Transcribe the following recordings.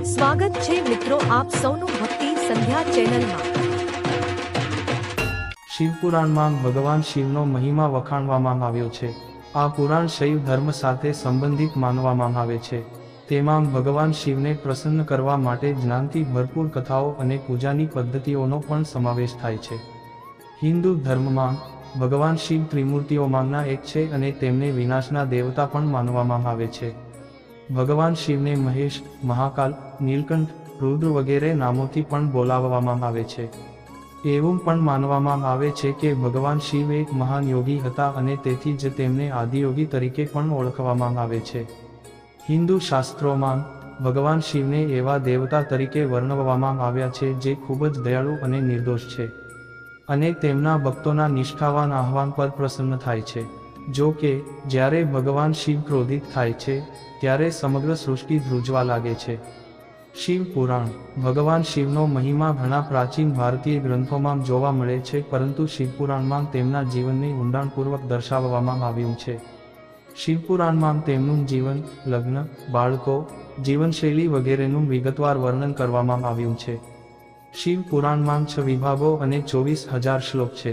સ્વાગત છે મિત્રો આપ સૌનું ભક્તિ સંધ્યા ચેનલમાં। શિવપુરાણમાં ભગવાન શિવનો મહિમા વખાણવામાં આવ્યો છે। આ પુરાણ શૈવ ધર્મ સાથે સંબંધિત માનવામાં આવે છે। તેમાં ભગવાન શિવને પ્રસન્ન કરવા માટે જ્ઞાનથી ભરપૂર કથાઓ અને પૂજાની પદ્ધતિઓનો પણ સમાવેશ થાય છે। હિન્દુ ધર્મમાં ભગવાન શિવ ત્રિમૂર્તિઓમાંના એક છે અને તેમને વિનાશના દેવતા પણ માનવામાં આવે છે। ભગવાન શિવને મહેશ, મહાકાલ, નીલકંઠ, રુદ્ર વગેરે નામોથી પણ બોલાવવામાં આવે છે। એવું પણ માનવામાં આવે છે કે ભગવાન શિવ એક મહાન યોગી હતા અને તેથી જ તેમને આદિયોગી તરીકે પણ ઓળખવામાં આવે છે। હિન્દુ શાસ્ત્રોમાં ભગવાન શિવને એવા દેવતા તરીકે વર્ણવવામાં આવ્યા છે જે ખૂબ જ દયાળુ અને નિર્દોષ છે અને તેમના ભક્તોના નિષ્ઠાવાન આહ્વાન પર પ્રસન્ન થાય છે। જો કે જ્યારે ભગવાન શિવ ક્રોધિત થાય છે ત્યારે સમગ્ર સૃષ્ટિ ધ્રુજવા લાગે છે। શિવ પુરાણ ભગવાન શિવનો મહિમા ઘણા પ્રાચીન ભારતીય ગ્રંથોમાં જોવા મળે છે, પરંતુ શિવપુરાણમાં તેમના જીવનને ઊંડાણપૂર્વક દર્શાવવામાં આવ્યું છે। શિવપુરાણમાં તેમનું જીવન, લગ્ન, બાળકો, જીવનશૈલી વગેરેનું વિગતવાર વર્ણન કરવામાં આવ્યું છે। શિવ પુરાણમાં 6 વિભાગો અને 24,000 શ્લોક છે।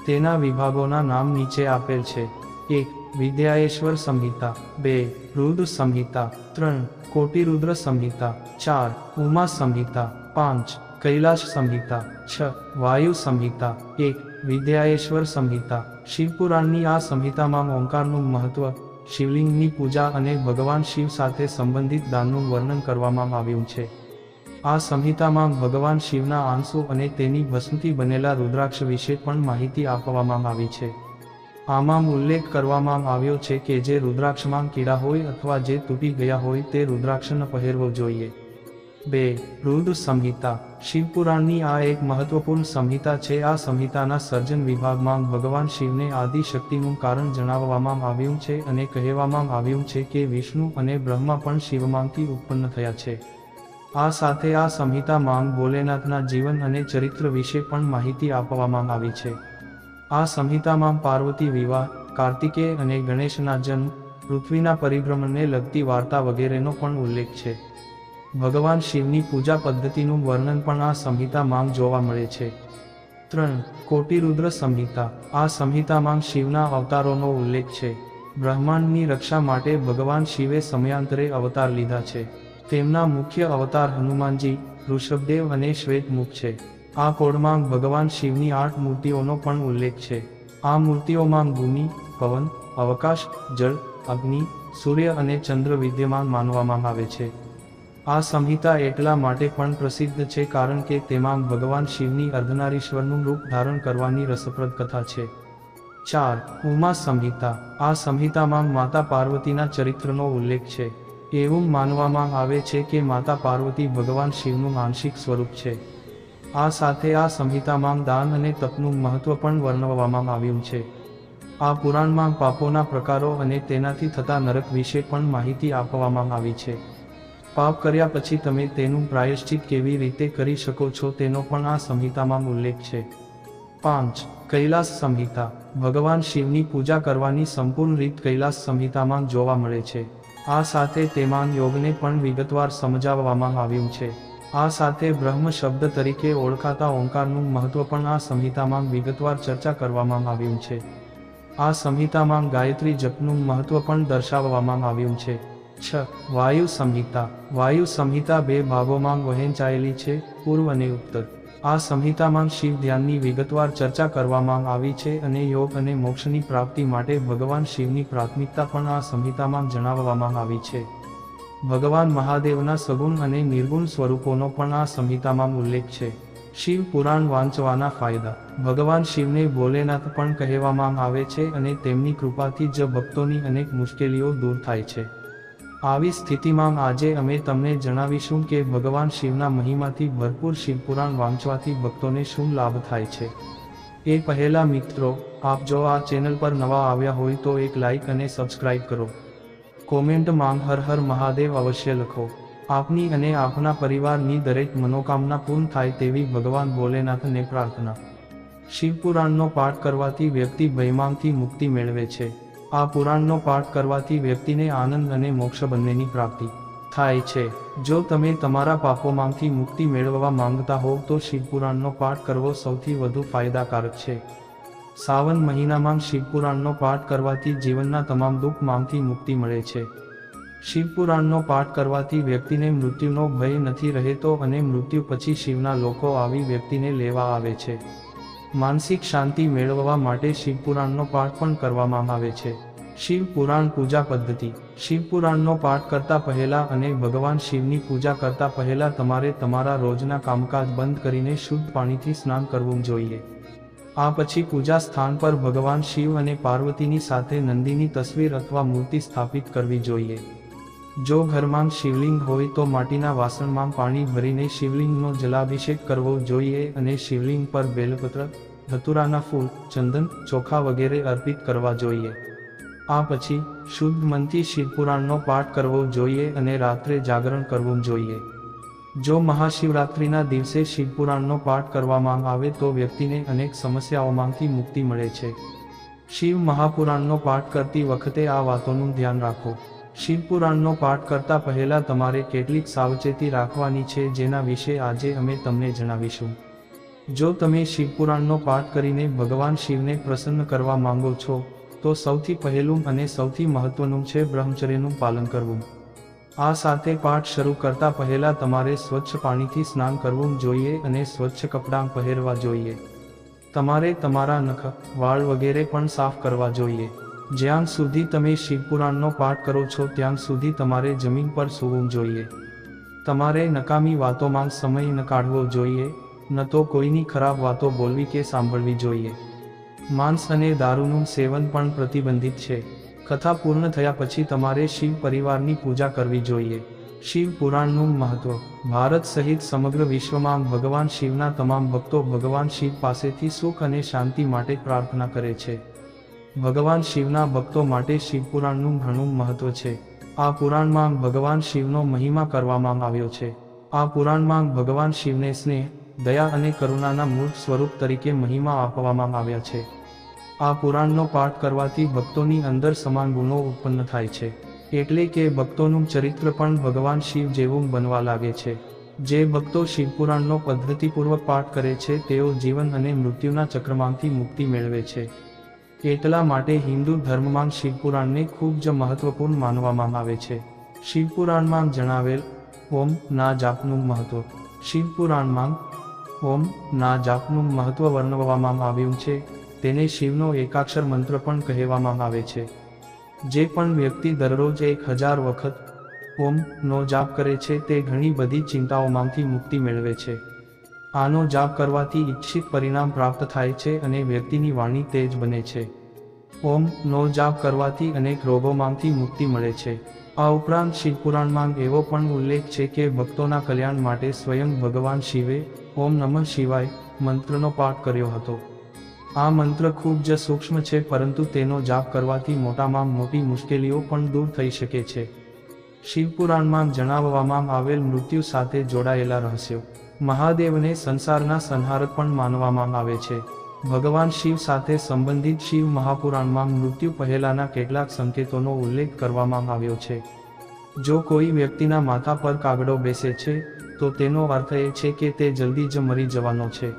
તેના વિભાગોના નામ નીચે આપેલ છે। 1. વિદ્યાયેશ્વર સંહિતા 2. રુદ્ર સંહિતા 3. કોટિરુદ્ર સંહિતા 4. ઉમા સંહિતા 5. કૈલાશ સંહિતા 6. વાયુ સંહિતા 1. વિદ્યાયેશ્વર સંહિતા શિવપુરાણની આ સંહિતામાં ઓંકારનું મહત્વ, શિવલિંગની પૂજા અને ભગવાન શિવ સાથે સંબંધિત દાનનું વર્ણન કરવામાં આવ્યું છે। આ સંહિતામાં ભગવાન શિવના આંસુ અને તેની ભસ્મથી બનેલા રુદ્રાક્ષ વિશે પણ માહિતી આપવામાં આવી છે। આમાં ઉલ્લેખ કરવામાં આવ્યો છે કે જે રુદ્રાક્ષમાં કીડા હોય અથવા જે તૂટી ગયા હોય તે રુદ્રાક્ષ ન પહેરવો જોઈએ। 2. રુદ્ર સંહિતા શિવપુરાણની આ એક મહત્વપૂર્ણ સંહિતા છે। આ સંહિતાના સર્જન વિભાગમાં ભગવાન શિવને આદિ શક્તિનું કારણ જણાવવામાં આવ્યું છે અને કહેવામાં આવ્યું છે કે વિષ્ણુ અને બ્રહ્મા પણ શિવમાંથી ઉત્પન્ન થયા છે। આ સાથે આ સંહિતામાં ભોલેનાથના જીવન અને ચરિત્ર વિશે પણ માહિતી આપવામાં આવી છે। આ સંહિતામાં પાર્વતી વિવાહ, કાર્તિકેય અને ગણેશના જન્મ, પૃથ્વીના પરિભ્રમણને લગતી વાર્તા વગેરેનો પણ ઉલ્લેખ છે। ભગવાન શિવની પૂજા પદ્ધતિનું વર્ણન પણ આ સંહિતામાં જોવા મળે છે। 3. કોટિરુદ્ર સંહિતા આ સંહિતામાં શિવના અવતારોનો ઉલ્લેખ છે। બ્રહ્માંડની રક્ષા માટે ભગવાન શિવે સમયાંતરે અવતાર લીધા છે। તેમના મુખ્ય અવતાર હનુમાનજી, ઋષભદેવ અને શ્વેતમુખ છે। આ કોડમાં ભગવાન શિવની 8 મૂર્તિઓનો પણ ઉલ્લેખ છે। આ મૂર્તિઓમાં ભૂમિ, પવન, અવકાશ, જળ, અગ્નિ, સૂર્ય અને ચંદ્ર વિદ્યમાન માનવામાં આવે છે। આ સંહિતા એટલા માટે પણ પ્રસિદ્ધ છે કારણ કે તેમાં ભગવાન શિવની અર્ધનારીશ્વરનું રૂપ ધારણ કરવાની રસપ્રદ કથા છે। 4. ઉમા સંહિતા આ સંહિતામાં માતા પાર્વતીના ચરિત્રનો ઉલ્લેખ છે। એવું માનવામાં આવે છે કે માતા પાર્વતી ભગવાન શિવનું આંશિક સ્વરૂપ છે। આ સાથે આ સંહિતામાં દાન અને તપનું મહત્વ પણ વર્ણવવામાં આવ્યું છે। આ પુરાણમાં પાપોના પ્રકારો અને તેનાથી થતા નરક વિશે પણ માહિતી આપવામાં આવી છે। પાપ કર્યા પછી તમે તેનું પ્રાયશ્ચિત કેવી રીતે કરી શકો છો તેનો પણ આ સંહિતામાં ઉલ્લેખ છે। 5. કૈલાસ સંહિતા ભગવાન શિવની પૂજા કરવાની સંપૂર્ણ રીત કૈલાસ સંહિતામાં જોવા મળે છે। આ સાથે તેમાં યોગને પણ વિગતવાર સમજાવવામાં આવ્યું છે। આ સાથે બ્રહ્મ શબ્દ તરીકે ઓળખાતા ઓંકારનું મહત્વ પણ આ સંહિતામાં વિગતવાર ચર્ચા કરવામાં આવ્યું છે। આ સંહિતામાં ગાયત્રી જપનું મહત્વ પણ દર્શાવવામાં આવ્યું છે। 6. વાયુ સંહિતા વાયુ સંહિતા 2 ભાગોમાં વહેંચાયેલી છે, પૂર્વ અને ઉત્તર। આ સંહિતામાં શિવ ધ્યાનની વિગતવાર ચર્ચા કરવામાં આવી છે અને યોગ અને મોક્ષની પ્રાપ્તિ માટે ભગવાન શિવની પ્રાથમિકતા પણ આ સંહિતામાં જણાવવામાં આવી છે। ભગવાન મહાદેવના સગુણ અને નિર્ગુણ સ્વરૂપોનો પણ આ સંહિતામાં ઉલ્લેખ છે। શિવ પુરાણ વાંચવાના ફાયદા ભગવાન શિવને ભોલેનાથ પણ કહેવામાં આવે છે અને તેમની કૃપાથી જ ભક્તોની અનેક મુશ્કેલીઓ દૂર થાય છે। આવી સ્થિતિમાં આજે અમે તમને જણાવીશું કે ભગવાન શિવના મહિમાથી ભરપૂર શિવપુરાણ વાંચવાથી ભક્તોને શું લાભ થાય છે। એ પહેલા મિત્રો, આપ જો આ ચેનલ પર નવા આવ્યા હોય તો એક લાઇક અને સબસ્ક્રાઇબ કરો। કોમેન્ટમાં હર હર મહાદેવ અવશ્ય લખો। આપની અને આપના પરિવારની દરેક મનોકામના પૂર્ણ થાય તેવી ભગવાન ભોલેનાથને પ્રાર્થના। શિવપુરાણનો પાઠ કરવાથી વ્યક્તિ ભયમાંથી મુક્તિ મેળવે છે। આ પુરાણનો પાઠ કરવાથી વ્યક્તિને આનંદ અને મોક્ષ બંનેની પ્રાપ્તિ થાય છે. જો તમે તમારા પાપોમાંથી મુક્તિ મેળવવા માંગતા હોવ તો શિવપુરાણનો પાઠ કરવો સૌથી વધુ ફાયદાકારક છે. સાવન મહિનામાં શિવપુરાણનો પાઠ કરવાથી જીવનના તમામ દુઃખમાંથી મુક્તિ મળે છે. શિવપુરાણનો પાઠ કરવાથી વ્યક્તિને મૃત્યુનો ભય નથી રહેતો અને મૃત્યુ પછી શિવના લોકો આવી વ્યક્તિને લેવા આવે છે. માનસિક શાંતિ મેળવવા માટે શિવપુરાણનો પાઠ પણ કરવામાં આવે છે. શિવપુરાણ પૂજા પદ્ધતિ. શિવપુરાણનો પાઠ કરતા પહેલા અને ભગવાન શિવની પૂજા કરતા પહેલા તમારે તમારા રોજના કામકાજ બંધ કરીને શુદ્ધ પાણીથી સ્નાન કરવું જોઈએ. આ પછી પૂજા સ્થાન પર ભગવાન શિવ અને પાર્વતીની સાથે નંદીની તસવીર અથવા મૂર્તિ સ્થાપિત કરવી જોઈએ. જો ઘરમાં શિવલિંગ હોય તો માટીના વાસણમાં પાણી ભરીને શિવલિંગનો જલાભિષેક કરવો જોઈએ અને શિવલિંગ પર બેલપત્ર, ધતુરાના ફૂલ, ચંદન, ચોખા વગેરે અર્પિત કરવા જોઈએ. આ પછી શુદ્ધ મનથી શિવપુરાણનો પાઠ કરવો જોઈએ અને રાત્રે જાગરણ કરવું જોઈએ. જો મહાશિવરાત્રિના દિવસે શિવપુરાણનો પાઠ કરવામાં આવે તો વ્યક્તિને અનેક સમસ્યાઓમાંથી મુક્તિ મળે છે. શિવ મહાપુરાણનો પાઠ કરતી વખતે આ વાતોનું ધ્યાન રાખો. શિવપુરાણનો પાઠ કરતા પહેલા તમારે કેટલીક સાવચેતી રાખવાની છે જેના વિશે આજે અમે તમને જણાવીશું. જો તમે શિવપુરાણનો પાઠ કરીને ભગવાન શિવને પ્રસન્ન કરવા માંગો છો તો સૌથી પહેલું અને સૌથી મહત્વનું છે બ્રહ્મચર્યનું પાલન કરવું. આ સાથે પાઠ શરૂ કરતા પહેલા તમારે સ્વચ્છ પાણીથી સ્નાન કરવું જોઈએ અને સ્વચ્છ કપડાં પહેરવા જોઈએ. તમારે તમારા નખ, વાળ વગેરે પણ સાફ કરવા જોઈએ. જ્યાં સુધી તમે શિવપુરાણનો પાઠ કરો છો ત્યાં સુધી તમારે જમીન પર સૂવું જોઈએ. તમારે નકામી વાતોમાં સમય ન કાઢવો જોઈએ, ન તો કોઈની ખરાબ વાતો બોલવી કે સાંભળવી જોઈએ. માંસ અને દારૂનું સેવન પણ પ્રતિબંધિત છે. કથા પૂર્ણ થયા પછી તમારે શિવ પરિવારની પૂજા કરવી જોઈએ. શિવ પુરાણનું મહત્વ. ભારત સહિત સમગ્ર વિશ્વમાં ભગવાન શિવના તમામ ભક્તો ભગવાન શિવ પાસેથી સુખ અને શાંતિ માટે પ્રાર્થના કરે છે. ભગવાન શિવના ભક્તો માટે શિવપુરાણનું ઘણું મહત્વ છે. આ પુરાણમાં ભગવાન શિવનો મહિમા કરવામાં આવ્યો છે. આ પુરાણમાં ભગવાન શિવને સ્નેહ, દયા અને કરુણાના મૂળ સ્વરૂપ તરીકે મહિમા આપવામાં આવ્યા છે. આ પુરાણનો પાઠ કરવાથી ભક્તોની અંદર સમાન ગુણો ઉત્પન્ન થાય છે. એટલે કે ભક્તોનું ચરિત્ર પણ ભગવાન શિવ જેવું બનવા લાગે છે. જે ભક્તો શિવપુરાણનો પદ્ધતિપૂર્વક પાઠ કરે છે તેઓ જીવન અને મૃત્યુના ચક્રમાંથી મુક્તિ મેળવે છે. એટલા માટે હિન્દુ ધર્મમાં શિવપુરાણને ખૂબ જ મહત્વપૂર્ણ માનવામાં આવે છે. શિવપુરાણમાં જણાવેલ ઓમ ના જાપનું મહત્વ. શિવપુરાણમાં ઓમ ના જાપનું મહત્વ વર્ણવવામાં આવ્યું છે. તેને શિવનો એકાક્ષર મંત્ર પણ કહેવામાં આવે છે. જે પણ વ્યક્તિ દરરોજ 1000 વખત ઓમ નો જાપ કરે છે તે ઘણી બધી ચિંતાઓમાંથી મુક્તિ મેળવે છે. આનો જાપ કરવાથી ઈચ્છિત પરિણામ પ્રાપ્ત થાય છે અને વ્યક્તિની વાણી તેજ બને છે. ઓમ નો જાપ કરવાથી અનેક રોગોમાંથી મુક્તિ મળે છે. આ ઉપરાંત શિવપુરાણમાં એવો પણ ઉલ્લેખ છે કે ભક્તોના કલ્યાણ માટે સ્વયં ભગવાન શિવે ઓમ નમઃ શિવાય મંત્રનો પાઠ કર્યો હતો. આ મંત્ર ખૂબ જ સૂક્ષ્મ છે પરંતુ તેનો જાપ કરવાથી મોટામાં મોટી મુશ્કેલીઓ પણ દૂર થઈ શકે છે. શિવપુરાણમાં જણાવવામાં આવેલ મૃત્યુ સાથે જોડાયેલા રહસ્યો. મહાદેવને સંસારના સંહારક પણ માનવામાં આવે છે. ભગવાન શિવ સાથે સંબંધિત શિવ મહાપુરાણમાં મૃત્યુ પહેલાના કેટલાક સંકેતોનો ઉલ્લેખ કરવામાં આવ્યો છે. જો કોઈ વ્યક્તિના માથા પર કાગડો બેસે છે તો તેનો અર્થ એ છે કે તે જલ્દી જ મરી જવાનો છે.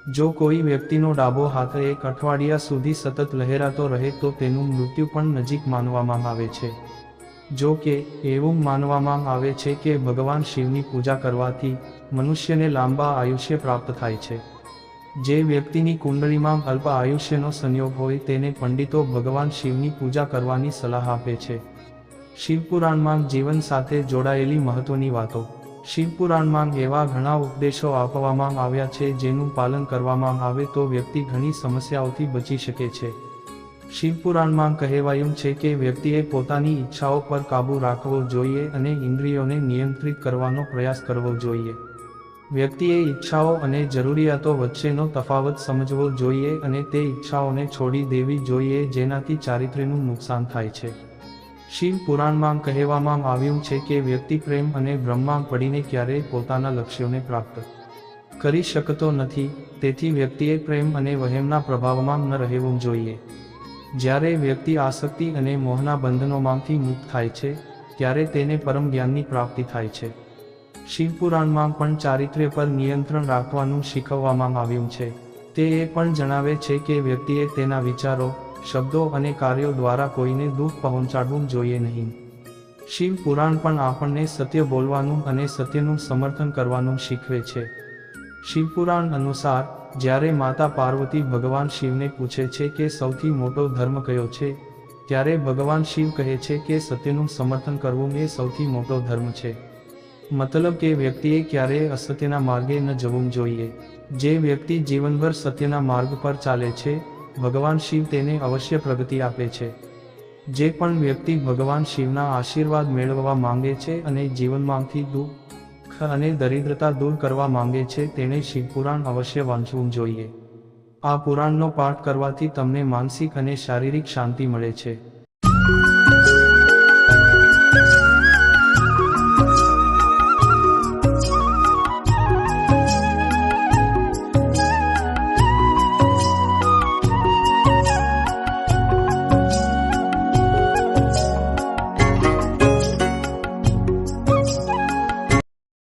જો કોઈ વ્યક્તિનો ડાબો હાથ 1 અઠવાડિયા સુધી સતત લહેરાતો રહે તો તેનું મૃત્યુ પણ નજીક માનવામાં આવે છે. જો કે એવું માનવામાં આવે છે કે ભગવાન શિવની પૂજા કરવાથી મનુષ્યને લાંબા આયુષ્ય પ્રાપ્ત થાય છે. જે વ્યક્તિની કુંડળીમાં અલ્પ આયુષ્યનો સંયોગ હોય તેને પંડિતો ભગવાન શિવની પૂજા કરવાની સલાહ આપે છે. શિવપુરાણમાં જીવન સાથે જોડાયેલી મહત્વની વાતો. શિવપુરાણમાં એવા ઘણા ઉપદેશો આપવામાં આવ્યા છે જેનું પાલન કરવામાં આવે તો વ્યક્તિ ઘણી સમસ્યાઓથી બચી શકે છે. શિવપુરાણમાં કહેવાયું છે કે વ્યક્તિએ પોતાની ઈચ્છાઓ પર કાબૂ રાખવો જોઈએ અને ઇન્દ્રિયોને નિયંત્રિત કરવાનો પ્રયાસ કરવો જોઈએ. વ્યક્તિએ ઈચ્છાઓ અને જરૂરિયાતો વચ્ચેનો તફાવત સમજવો જોઈએ અને તે ઈચ્છાઓને છોડી દેવી જોઈએ જેનાથી ચારિત્ર્યનું નુકસાન થાય છે. શિવ પુરાણમાં કહેવામાં આવ્યું છે કે વ્યક્તિ પ્રેમ અને ભ્રમમાં પડીને ક્યારેય પોતાના લક્ષ્યોને પ્રાપ્ત કરી શકતો નથી, તેથી વ્યક્તિએ પ્રેમ અને વહેમના પ્રભાવમાં ન રહેવું જોઈએ. જ્યારે વ્યક્તિ આસક્તિ અને મોહના બંધનોમાંથી મુક્ત થાય છે ત્યારે તેને પરમ જ્ઞાનની પ્રાપ્તિ થાય છે. શિવપુરાણમાં પણ ચારિત્ર્ય પર નિયંત્રણ રાખવાનું શીખવવામાં આવ્યું છે. તે એ પણ જણાવે છે કે વ્યક્તિએ તેના વિચારો, શબ્દો અને કાર્યો દ્વારા કોઈને દુઃખ પહોંચાડવું જોઈએ નહીં. શિવ પુરાણ પણ આપણને સત્ય બોલવાનું અને સત્યનું સમર્થન કરવાનું શીખવે છે. શિવપુરાણ અનુસાર જ્યારે માતા પાર્વતી ભગવાન શિવને પૂછે છે કે સૌથી મોટો ધર્મ કયો છે, ત્યારે ભગવાન શિવ કહે છે કે સત્યનું સમર્થન કરવું એ સૌથી મોટો ધર્મ છે. મતલબ કે વ્યક્તિએ ક્યારેય અસત્યના માર્ગે ન જવું જોઈએ. જે વ્યક્તિ જીવનભર સત્યના માર્ગ પર ચાલે છે, ભગવાન શિવ તેને અવશ્ય પ્રગતિ આપે છે. જે પણ વ્યક્તિ ભગવાન શિવના આશીર્વાદ મેળવવા માંગે છે અને જીવનમાંથી દુઃખ અને દરિદ્રતા દૂર કરવા માંગે છે, તેણે શિવપુરાણ અવશ્ય વાંચવું જોઈએ. આ પુરાણનો પાઠ કરવાથી તમને માનસિક અને શારીરિક શાંતિ મળે છે.